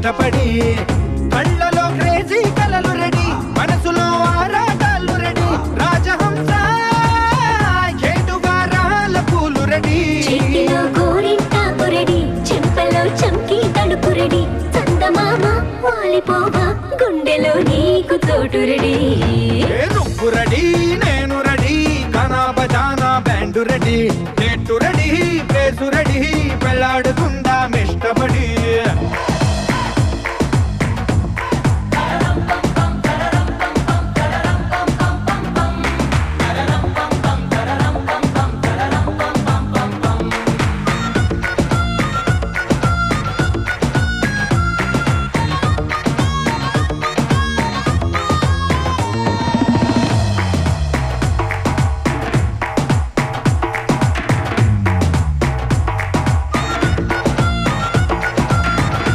ఇష్టపడి కళ్ళలో క్రేజీ కలలు రెడీ మనసులో ఆరాటాలు రెడీ రాజహంస ఏడువారాల పూలు రెడీ చేతిలో గోరింటాకు రెడీ చెంపలో చంకీ తడుపు రెడీ చందమామ వాలిపోవా గుండెలో నీకు తోటు రెడీ నువ్వు రెడీ నేను రెడీ కనా బజానా బ్యాండ్ రెడీ చెట్టు రెడీ ప్లేసు రెడీ పెళ్ళాడుకుందాం ఇష్టపడి